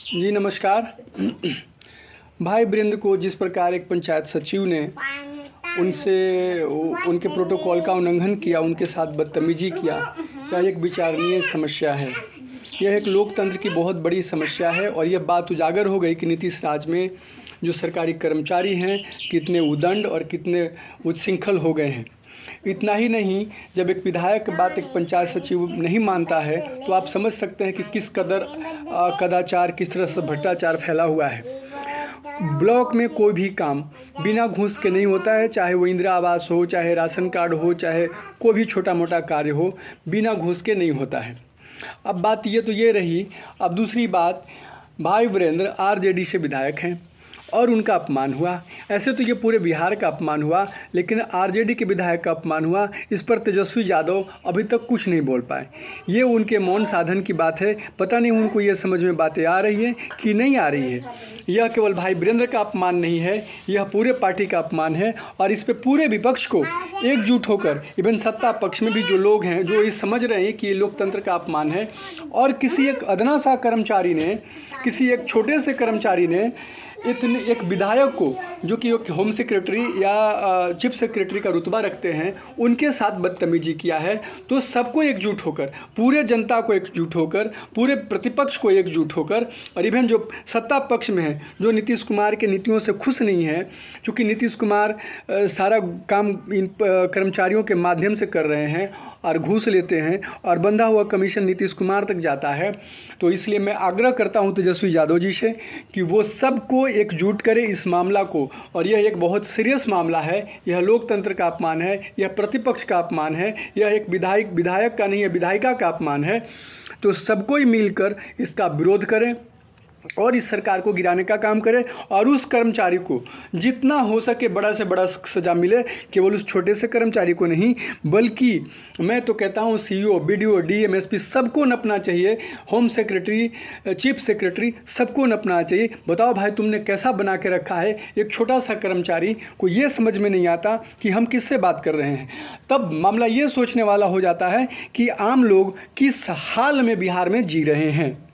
जी नमस्कार। भाई वीरेंद्र को जिस प्रकार एक पंचायत सचिव ने उनके प्रोटोकॉल का उल्लंघन किया, उनके साथ बदतमीजी किया, यह एक विचारणीय समस्या है। यह एक लोकतंत्र की बहुत बड़ी समस्या है और यह बात उजागर हो गई कि नीतीश राज में जो सरकारी कर्मचारी हैं कितने उदंड और कितने उच्छृंखल हो गए हैं। इतना ही नहीं, जब एक विधायक की बात एक पंचायत सचिव नहीं मानता है तो आप समझ सकते हैं कि किस कदर कदाचार, किस तरह से भ्रष्टाचार फैला हुआ है। ब्लॉक में कोई भी काम बिना घूस के नहीं होता है, चाहे वो इंदिरा आवास हो, चाहे राशन कार्ड हो, चाहे कोई भी छोटा मोटा कार्य हो, बिना घूस के नहीं होता है। अब बात ये तो ये रही। अब दूसरी बात, भाई वीरेंद्र आरजेडी से विधायक हैं और उनका अपमान हुआ। ऐसे तो ये पूरे बिहार का अपमान हुआ, लेकिन आरजेडी के विधायक का अपमान हुआ। इस पर तेजस्वी यादव अभी तक कुछ नहीं बोल पाए। ये उनके मौन साधन की बात है। पता नहीं उनको ये समझ में बातें आ रही है कि नहीं आ रही है। यह केवल भाई वीरेंद्र का अपमान नहीं है, यह पूरे पार्टी का अपमान है और इस पे पूरे विपक्ष को एकजुट होकर, इवन सत्ता पक्ष में भी जो लोग हैं जो ये समझ रहे हैं कि ये लोकतंत्र का अपमान है और किसी एक अदना सा कर्मचारी ने, किसी एक छोटे से कर्मचारी ने इतने एक विधायक को, जो कि होम सेक्रेटरी या चीफ सेक्रेटरी का रुतबा रखते हैं, उनके साथ बदतमीजी किया है। तो सबको एकजुट होकर, पूरे जनता को एकजुट होकर, पूरे प्रतिपक्ष को एकजुट होकर और इवन जो सत्ता पक्ष में है, जो नीतीश कुमार के नीतियों से खुश नहीं है, क्योंकि नीतीश कुमार सारा काम इन कर्मचारियों के माध्यम से कर रहे हैं और घूस लेते हैं और बंधा हुआ कमीशन नीतीश कुमार तक जाता है। तो इसलिए मैं आग्रह करता हूं तेजस्वी यादव जी से कि वो सबको एकजुट करें इस मामला को। और यह एक बहुत सीरियस मामला है, यह लोकतंत्र का अपमान है, यह प्रतिपक्ष का अपमान है, यह एक विधायक का नहीं है, विधायिका का अपमान है। तो सबको ही मिलकर इसका विरोध करें और इस सरकार को गिराने का काम करे और उस कर्मचारी को जितना हो सके बड़ा से बड़ा सज़ा मिले। केवल उस छोटे से कर्मचारी को नहीं, बल्कि मैं तो कहता हूँ सीईओ, बीडीओ, डीएम, एसपी सबको नपना चाहिए। होम सेक्रेटरी, चीफ सेक्रेटरी सबको नपना चाहिए। बताओ भाई, तुमने कैसा बना के रखा है। एक छोटा सा कर्मचारी को ये समझ में नहीं आता कि हम किससे बात कर रहे हैं। तब मामला ये सोचने वाला हो जाता है कि आम लोग किस हाल में बिहार में जी रहे हैं।